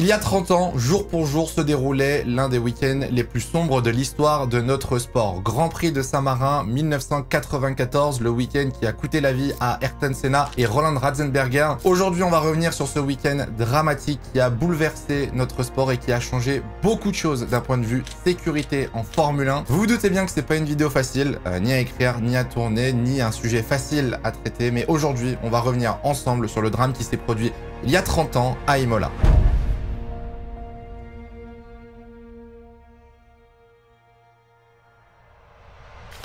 Il y a 30 ans, jour pour jour se déroulait l'un des week-ends les plus sombres de l'histoire de notre sport. Grand Prix de Saint-Marin 1994, le week-end qui a coûté la vie à Ayrton Senna et Roland Ratzenberger. Aujourd'hui, on va revenir sur ce week-end dramatique qui a bouleversé notre sport et qui a changé beaucoup de choses d'un point de vue sécurité en Formule 1. Vous vous doutez bien que c'est pas une vidéo facile, ni à écrire, ni à tourner, ni un sujet facile à traiter, mais aujourd'hui, on va revenir ensemble sur le drame qui s'est produit il y a 30 ans à Imola.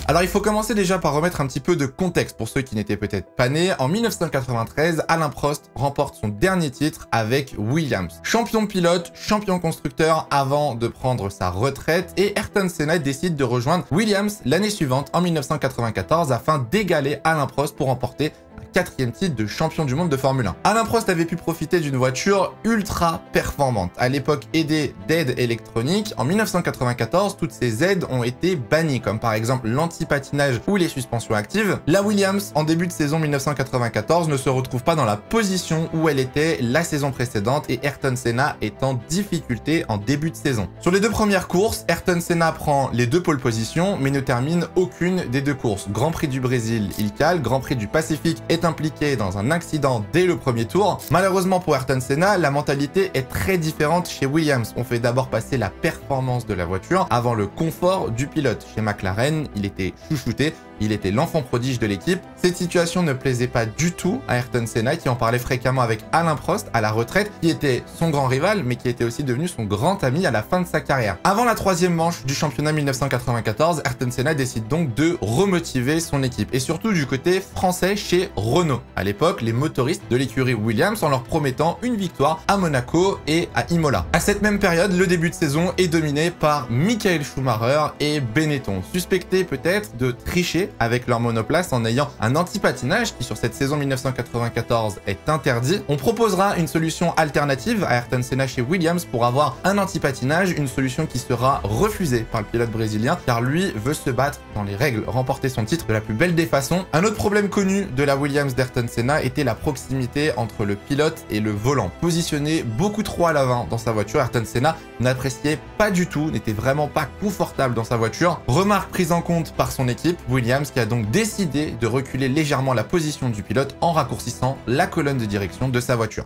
Alors il faut commencer déjà par remettre un petit peu de contexte pour ceux qui n'étaient peut-être pas nés. En 1993, Alain Prost remporte son dernier titre avec Williams. Champion pilote, champion constructeur avant de prendre sa retraite, et Ayrton Senna décide de rejoindre Williams l'année suivante en 1994 afin d'égaler Alain Prost pour remporter un 4e titre de champion du monde de Formule 1. Alain Prost avait pu profiter d'une voiture ultra performante, à l'époque aidée d'aides électroniques. En 1994, toutes ces aides ont été bannies, comme par exemple l'anti-patinage ou les suspensions actives. La Williams, en début de saison 1994, ne se retrouve pas dans la position où elle était la saison précédente et Ayrton Senna est en difficulté en début de saison. Sur les deux premières courses, Ayrton Senna prend les deux pôles positions mais ne termine aucune des deux courses. Grand Prix du Brésil, il cale. Grand Prix du Pacifique est impliqué dans un accident dès le premier tour. Malheureusement pour Ayrton Senna, la mentalité est très différente chez Williams. On fait d'abord passer la performance de la voiture avant le confort du pilote. Chez McLaren, il était chouchouté, il était l'enfant prodige de l'équipe. Cette situation ne plaisait pas du tout à Ayrton Senna qui en parlait fréquemment avec Alain Prost à la retraite, qui était son grand rival mais qui était aussi devenu son grand ami à la fin de sa carrière. Avant la 3e manche du championnat 1994, Ayrton Senna décide donc de remotiver son équipe et surtout du côté français chez Renault. À l'époque, les motoristes de l'écurie Williams en leur promettant une victoire à Monaco et à Imola. À cette même période, le début de saison est dominé par Michael Schumacher et Benetton, suspectés peut-être de tricher avec leur monoplace en ayant un anti-patinage qui sur cette saison 1994 est interdit. On proposera une solution alternative à Ayrton Senna chez Williams pour avoir un anti-patinage, une solution qui sera refusée par le pilote brésilien car lui veut se battre dans les règles, remporter son titre de la plus belle des façons. Un autre problème connu de la Williams d'Ayrton Senna était la proximité entre le pilote et le volant. Positionné beaucoup trop à l'avant dans sa voiture, Ayrton Senna n'appréciait pas du tout, n'était vraiment pas confortable dans sa voiture. Remarque prise en compte par son équipe, Williams qui a donc décidé de reculer légèrement la position du pilote en raccourcissant la colonne de direction de sa voiture.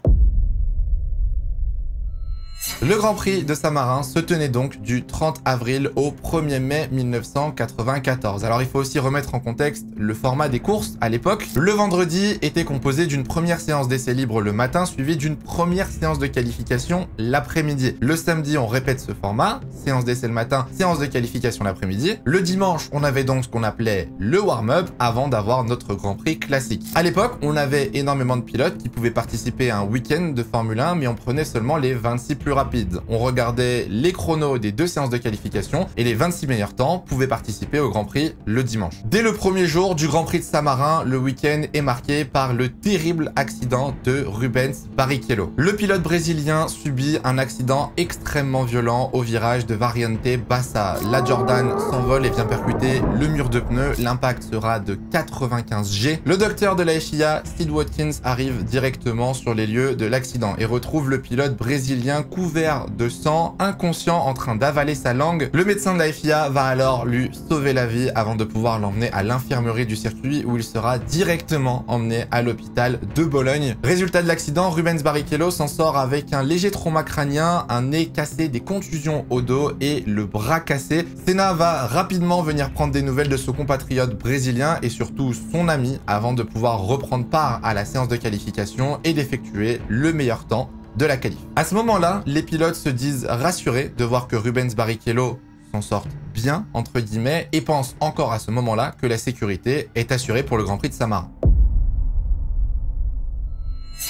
Le Grand Prix de Saint-Marin se tenait donc du 30 avril au 1er mai 1994. Alors il faut aussi remettre en contexte le format des courses à l'époque. Le vendredi était composé d'une première séance d'essai libre le matin suivie d'une première séance de qualification l'après-midi. Le samedi, on répète ce format, séance d'essai le matin, séance de qualification l'après-midi. Le dimanche, on avait donc ce qu'on appelait le warm-up avant d'avoir notre Grand Prix classique. À l'époque, on avait énormément de pilotes qui pouvaient participer à un week-end de Formule 1 mais on prenait seulement les 26 plus rapides. On regardait les chronos des deux séances de qualification et les 26 meilleurs temps pouvaient participer au Grand Prix le dimanche. Dès le premier jour du Grand Prix de Saint-Marin, le week-end est marqué par le terrible accident de Rubens Barrichello. Le pilote brésilien subit un accident extrêmement violent au virage de Variante Bassa. La Jordan s'envole et vient percuter le mur de pneus. L'impact sera de 95 G. Le docteur de la FIA, Sid Watkins, arrive directement sur les lieux de l'accident et retrouve le pilote brésilien couvert de sang, inconscient, en train d'avaler sa langue. Le médecin de la FIA va alors lui sauver la vie avant de pouvoir l'emmener à l'infirmerie du circuit où il sera directement emmené à l'hôpital de Bologne. Résultat de l'accident, Rubens Barrichello s'en sort avec un léger trauma crânien, un nez cassé, des contusions au dos et le bras cassé. Senna va rapidement venir prendre des nouvelles de son compatriote brésilien et surtout son ami avant de pouvoir reprendre part à la séance de qualification et d'effectuer le meilleur temps de la qualif. À ce moment-là, les pilotes se disent rassurés de voir que Rubens Barrichello s'en sort bien, entre guillemets, et pensent encore à ce moment-là que la sécurité est assurée pour le Grand Prix de Saint-Marin.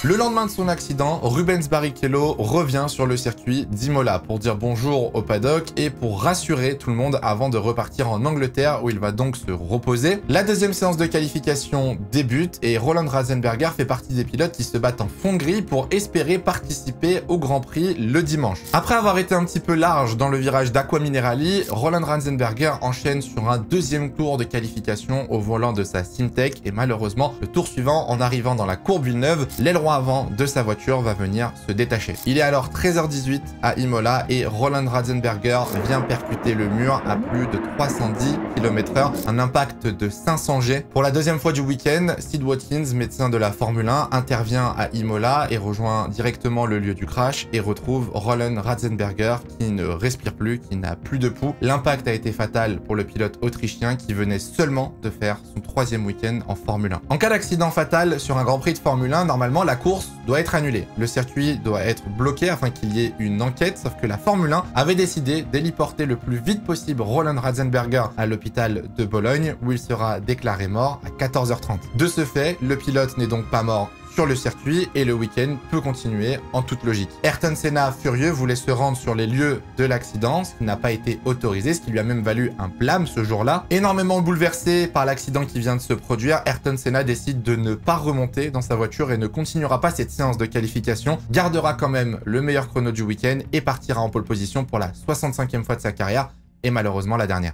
Le lendemain de son accident, Rubens Barrichello revient sur le circuit d'Imola pour dire bonjour au paddock et pour rassurer tout le monde avant de repartir en Angleterre où il va donc se reposer. La deuxième séance de qualification débute et Roland Ratzenberger fait partie des pilotes qui se battent en fond de grille pour espérer participer au Grand Prix le dimanche. Après avoir été un petit peu large dans le virage d'Aqua Minerali, Roland Ratzenberger enchaîne sur un deuxième tour de qualification au volant de sa Simtek et malheureusement, le tour suivant, en arrivant dans la courbe Villeneuve, l'aileron l'aileron avant de sa voiture va venir se détacher. Il est alors 13h18 à Imola et Roland Ratzenberger vient percuter le mur à plus de 310 km/h, un impact de 500 G. Pour la deuxième fois du week-end, Sid Watkins, médecin de la Formule 1, intervient à Imola et rejoint directement le lieu du crash et retrouve Roland Ratzenberger qui ne respire plus, qui n'a plus de pouls. L'impact a été fatal pour le pilote autrichien qui venait seulement de faire son 3e week-end en Formule 1. En cas d'accident fatal sur un Grand Prix de Formule 1, normalement la course doit être annulée. Le circuit doit être bloqué afin qu'il y ait une enquête, sauf que la Formule 1 avait décidé d'héliporter le plus vite possible Roland Ratzenberger à l'hôpital de Bologne où il sera déclaré mort à 14h30. De ce fait, le pilote n'est donc pas mort sur le circuit et le week-end peut continuer en toute logique. Ayrton Senna, furieux, voulait se rendre sur les lieux de l'accident, ce qui n'a pas été autorisé, ce qui lui a même valu un blâme ce jour-là. Énormément bouleversé par l'accident qui vient de se produire, Ayrton Senna décide de ne pas remonter dans sa voiture et ne continuera pas cette séance de qualification, gardera quand même le meilleur chrono du week-end et partira en pole position pour la 65e fois de sa carrière et malheureusement la dernière.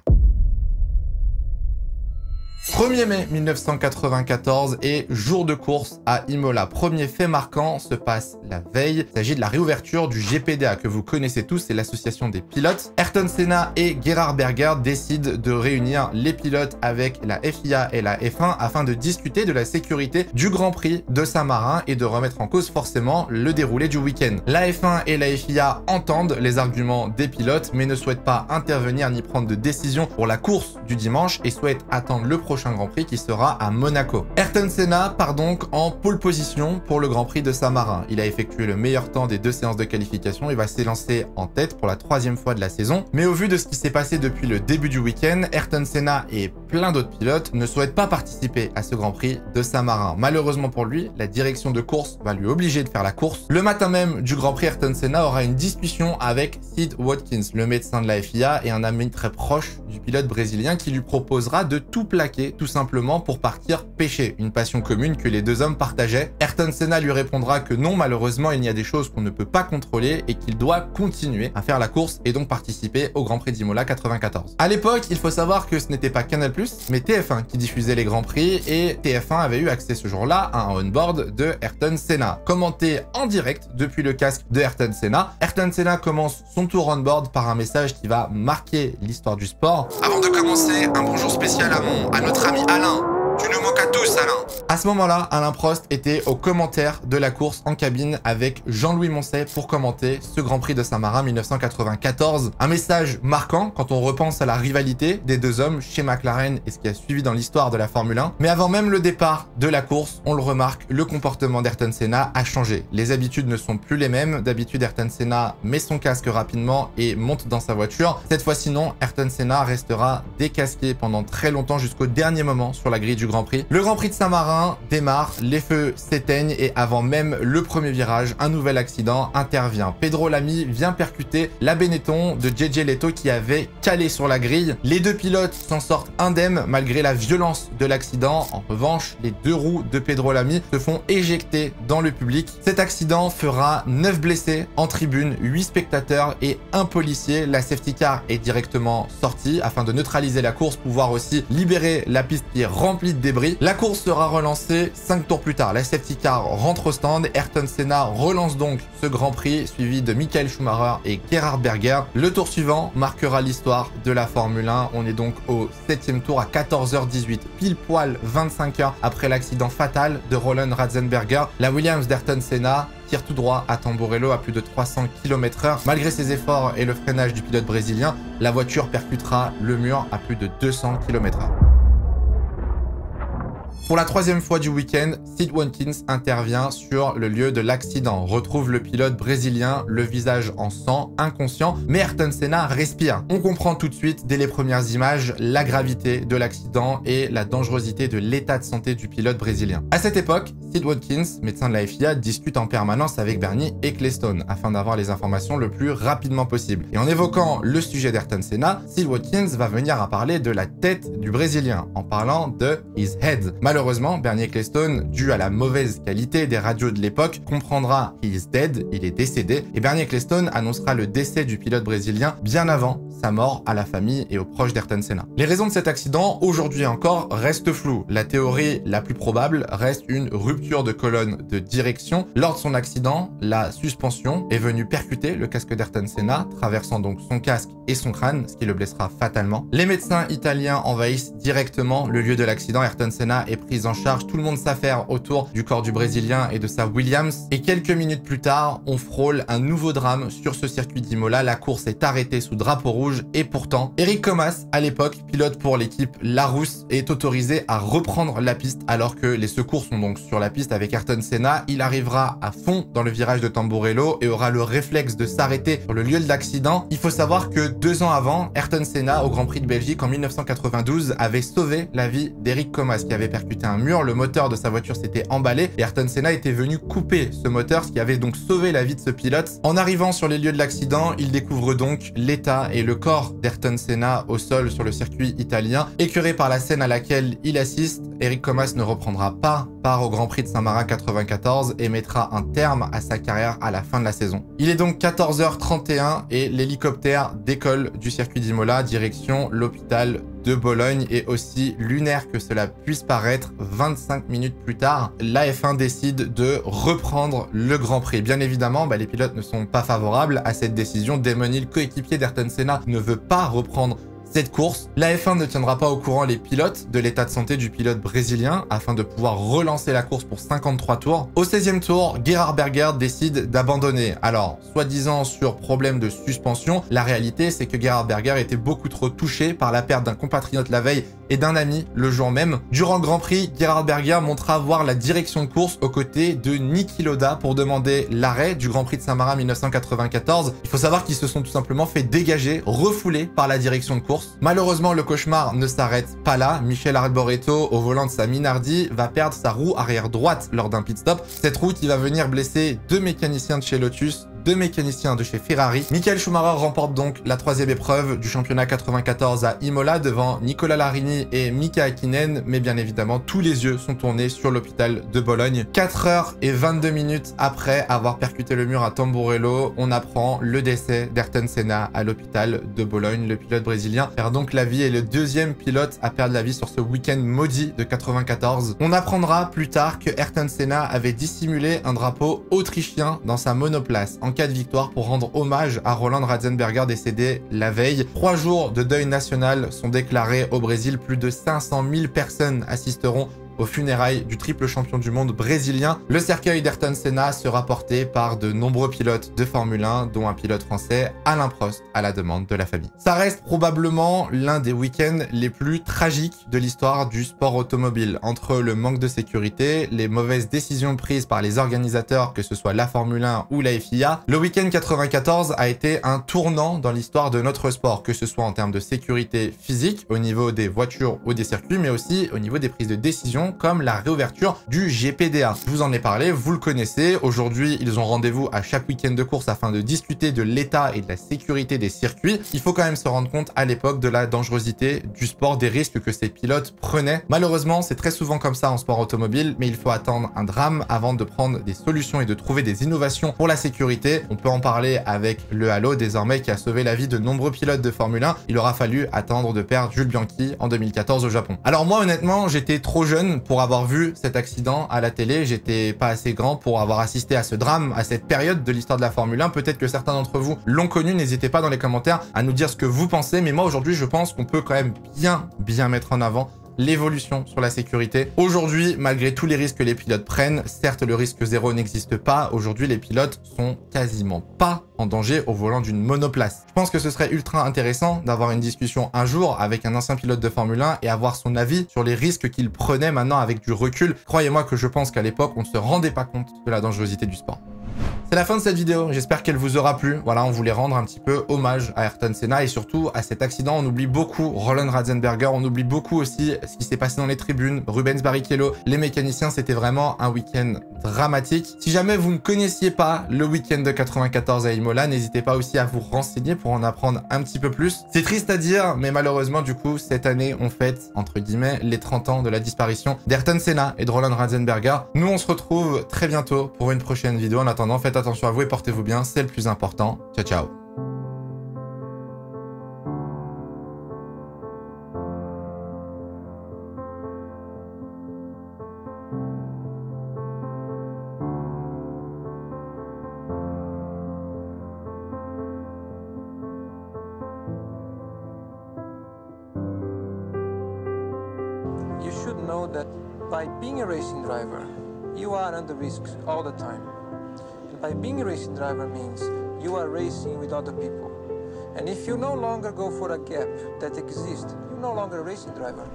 1er mai 1994 et jour de course à Imola. Premier fait marquant se passe la veille. Il s'agit de la réouverture du GPDA que vous connaissez tous, c'est l'association des pilotes. Ayrton Senna et Gerhard Berger décident de réunir les pilotes avec la FIA et la F1 afin de discuter de la sécurité du Grand Prix de Saint-Marin et de remettre en cause forcément le déroulé du week-end. La F1 et la FIA entendent les arguments des pilotes mais ne souhaitent pas intervenir ni prendre de décision pour la course du dimanche et souhaitent attendre le prochain Grand Prix qui sera à Monaco. Ayrton Senna part donc en pole position pour le Grand Prix de Saint-Marin. Il a effectué le meilleur temps des 2 séances de qualification et va s'élancer en tête pour la 3e fois de la saison. Mais au vu de ce qui s'est passé depuis le début du week-end, Ayrton Senna et plein d'autres pilotes ne souhaitent pas participer à ce Grand Prix de Saint-Marin. Malheureusement pour lui, la direction de course va lui obliger de faire la course. Le matin même du Grand Prix, Ayrton Senna aura une discussion avec Sid Watkins, le médecin de la FIA et un ami très proche du pilote brésilien qui lui proposera de tout plaquer tout simplement pour partir pêcher, une passion commune que les deux hommes partageaient. Ayrton Senna lui répondra que non, malheureusement, il y a des choses qu'on ne peut pas contrôler et qu'il doit continuer à faire la course et donc participer au Grand Prix d'Imola 94. À l'époque, il faut savoir que ce n'était pas Canal+, mais TF1 qui diffusait les Grands Prix et TF1 avait eu accès ce jour-là à un on-board de Ayrton Senna. Commenté en direct depuis le casque de Ayrton Senna commence son tour on-board par un message qui va marquer l'histoire du sport. Avant de commencer, un bonjour spécial à notre ami Alain. Tu nous manques à tous, Alain. À ce moment-là, Alain Prost était au commentaire de la course en cabine avec Jean-Louis Moncey pour commenter ce Grand Prix de Saint-Marin 1994. Un message marquant quand on repense à la rivalité des deux hommes chez McLaren et ce qui a suivi dans l'histoire de la Formule 1. Mais avant même le départ de la course, on le remarque, le comportement d'Ayrton Senna a changé. Les habitudes ne sont plus les mêmes. D'habitude, Ayrton Senna met son casque rapidement et monte dans sa voiture. Cette fois-ci non, Ayrton Senna restera décasqué pendant très longtemps jusqu'au dernier moment sur la grille du Grand Prix. Le Grand Prix de Saint-Marin démarre, les feux s'éteignent et avant même le premier virage, un nouvel accident intervient. Pedro Lamy vient percuter la Benetton de JJ Lehto qui avait calé sur la grille. Les deux pilotes s'en sortent indemnes malgré la violence de l'accident. En revanche, les deux roues de Pedro Lamy se font éjecter dans le public. Cet accident fera 9 blessés en tribune, 8 spectateurs et un policier. La safety car est directement sortie afin de neutraliser la course, pouvoir aussi libérer la piste qui est remplie de débris. La course sera relancée 5 tours plus tard. La safety car rentre au stand. Ayrton Senna relance donc ce Grand Prix suivi de Michael Schumacher et Gerhard Berger. Le tour suivant marquera l'histoire de la Formule 1. On est donc au 7e tour à 14h18, pile poil 25 heures après l'accident fatal de Roland Ratzenberger. La Williams d'Ayrton Senna tire tout droit à Tamborello à plus de 300 km/h. Malgré ses efforts et le freinage du pilote brésilien, la voiture percutera le mur à plus de 200 km/h. Pour la 3e fois du week-end, Sid Watkins intervient sur le lieu de l'accident, retrouve le pilote brésilien, le visage en sang, inconscient, mais Ayrton Senna respire. On comprend tout de suite, dès les premières images, la gravité de l'accident et la dangerosité de l'état de santé du pilote brésilien. À cette époque, Sid Watkins, médecin de la FIA, discute en permanence avec Bernie Ecclestone afin d'avoir les informations le plus rapidement possible. Et en évoquant le sujet d'Ayrton Senna, Sid Watkins va venir à parler de la tête du brésilien, en parlant de his head. Malheureusement, Bernie Ecclestone, dû à la mauvaise qualité des radios de l'époque, comprendra « he is dead », il est décédé, et Bernie Ecclestone annoncera le décès du pilote brésilien bien avant sa mort à la famille et aux proches d'Ayrton Senna. Les raisons de cet accident, aujourd'hui encore, restent floues. La théorie la plus probable reste une rupture de colonne de direction. Lors de son accident, la suspension est venue percuter le casque d'Ayrton Senna, traversant donc son casque et son crâne, ce qui le blessera fatalement. Les médecins italiens envahissent directement le lieu de l'accident. Ayrton Senna est pris en charge, tout le monde s'affaire autour du corps du Brésilien et de sa Williams. Et quelques minutes plus tard, on frôle un nouveau drame sur ce circuit d'Imola. La course est arrêtée sous drapeau rouge et pourtant, Eric Comas, à l'époque, pilote pour l'équipe Larousse, est autorisé à reprendre la piste alors que les secours sont donc sur la piste avec Ayrton Senna. Il arrivera à fond dans le virage de Tamburello et aura le réflexe de s'arrêter sur le lieu de l'accident. Il faut savoir que 2 ans avant, Ayrton Senna, au Grand Prix de Belgique en 1992, avait sauvé la vie d'Eric Comas qui avait percuté un mur. Le moteur de sa voiture s'était emballé et Ayrton Senna était venu couper ce moteur, ce qui avait donc sauvé la vie de ce pilote. En arrivant sur les lieux de l'accident, il découvre donc l'état et le corps d'Ayrton Senna au sol sur le circuit italien. Écœuré par la scène à laquelle il assiste, Eric Comas ne reprendra pas part au Grand Prix de Saint-Marin 94 et mettra un terme à sa carrière à la fin de la saison. Il est donc 14h31 et l'hélicoptère décolle du circuit d'Imola direction l'hôpital de Bologne. Et aussi lunaire que cela puisse paraître, 25 minutes plus tard, la F1 décide de reprendre le Grand Prix. Bien évidemment, les pilotes ne sont pas favorables à cette décision. Damon Hill, coéquipier d'Ayrton Senna, ne veut pas reprendre cette course. La F1 ne tiendra pas au courant les pilotes de l'état de santé du pilote brésilien afin de pouvoir relancer la course pour 53 tours. Au 16e tour, Gerhard Berger décide d'abandonner. Alors, soi-disant sur problème de suspension, la réalité c'est que Gerhard Berger était beaucoup trop touché par la perte d'un compatriote la veille et d'un ami le jour même. Durant le Grand Prix, Gerhard Berger montra avoir la direction de course aux côtés de Niki Lauda pour demander l'arrêt du Grand Prix de Saint-Marin 1994. Il faut savoir qu'ils se sont tout simplement fait dégager, refoulés par la direction de course. Malheureusement, le cauchemar ne s'arrête pas là. Michele Alboreto, au volant de sa Minardi, va perdre sa roue arrière droite lors d'un pit stop. Cette roue qui va venir blesser 2 mécaniciens de chez Lotus, 2 mécaniciens de chez Ferrari. Michael Schumacher remporte donc la 3e épreuve du championnat 94 à Imola devant Nicola Larini et Mika Häkkinen, mais bien évidemment, tous les yeux sont tournés sur l'hôpital de Bologne. 4h22 après avoir percuté le mur à Tamburello, on apprend le décès d'Ayrton Senna à l'hôpital de Bologne. Le pilote brésilien perd donc la vie et le 2e pilote à perdre la vie sur ce week-end maudit de 94. On apprendra plus tard que Ayrton Senna avait dissimulé un drapeau autrichien dans sa monoplace en cas de victoire pour rendre hommage à Roland Ratzenberger décédé la veille. 3 jours de deuil national sont déclarés au Brésil. Plus de 500 000 personnes assisteront aux funérailles du triple champion du monde brésilien. Le cercueil d'Ayrton Senna sera porté par de nombreux pilotes de Formule 1, dont un pilote français, Alain Prost, à la demande de la famille. Ça reste probablement l'un des week-ends les plus tragiques de l'histoire du sport automobile. Entre le manque de sécurité, les mauvaises décisions prises par les organisateurs, que ce soit la Formule 1 ou la FIA, le week-end 94 a été un tournant dans l'histoire de notre sport, que ce soit en termes de sécurité physique, au niveau des voitures ou des circuits, mais aussi au niveau des prises de décision, comme la réouverture du GPDA. Je vous en ai parlé, vous le connaissez. Aujourd'hui, ils ont rendez-vous à chaque week-end de course afin de discuter de l'état et de la sécurité des circuits. Il faut quand même se rendre compte à l'époque de la dangerosité du sport, des risques que ces pilotes prenaient. Malheureusement, c'est très souvent comme ça en sport automobile, mais il faut attendre un drame avant de prendre des solutions et de trouver des innovations pour la sécurité. On peut en parler avec le Halo désormais qui a sauvé la vie de nombreux pilotes de Formule 1. Il aura fallu attendre de perdre Jules Bianchi en 2014 au Japon. Alors moi, honnêtement, j'étais trop jeune pour avoir vu cet accident à la télé. J'étais pas assez grand pour avoir assisté à ce drame, à cette période de l'histoire de la Formule 1. Peut-être que certains d'entre vous l'ont connu. N'hésitez pas dans les commentaires à nous dire ce que vous pensez. Mais moi, aujourd'hui, je pense qu'on peut quand même bien mettre en avant l'évolution sur la sécurité. Aujourd'hui, malgré tous les risques que les pilotes prennent, certes le risque zéro n'existe pas, aujourd'hui les pilotes sont quasiment pas en danger au volant d'une monoplace. Je pense que ce serait ultra intéressant d'avoir une discussion un jour avec un ancien pilote de Formule 1 et avoir son avis sur les risques qu'il prenait maintenant avec du recul. Croyez-moi que je pense qu'à l'époque, on ne se rendait pas compte de la dangerosité du sport. C'est la fin de cette vidéo, j'espère qu'elle vous aura plu. Voilà, on voulait rendre un petit peu hommage à Ayrton Senna et surtout à cet accident. On oublie beaucoup Roland Ratzenberger, on oublie beaucoup aussi ce qui s'est passé dans les tribunes, Rubens Barrichello, les mécaniciens, c'était vraiment un week-end dramatique. Si jamais vous ne connaissiez pas le week-end de 94 à Imola, n'hésitez pas aussi à vous renseigner pour en apprendre un petit peu plus. C'est triste à dire, mais malheureusement du coup, cette année, on fête, entre guillemets, les 30 ans de la disparition d'Ayrton Senna et de Roland Ratzenberger. Nous, on se retrouve très bientôt pour une prochaine vidéo. En attendant, faites attention à vous et portez-vous bien, c'est le plus important. Ciao, ciao. You should know that by being a racing driver, you are under risks all the time. And by being a racing driver means you are racing with other people. And if you no longer go for a gap that exists, you're no longer a racing driver.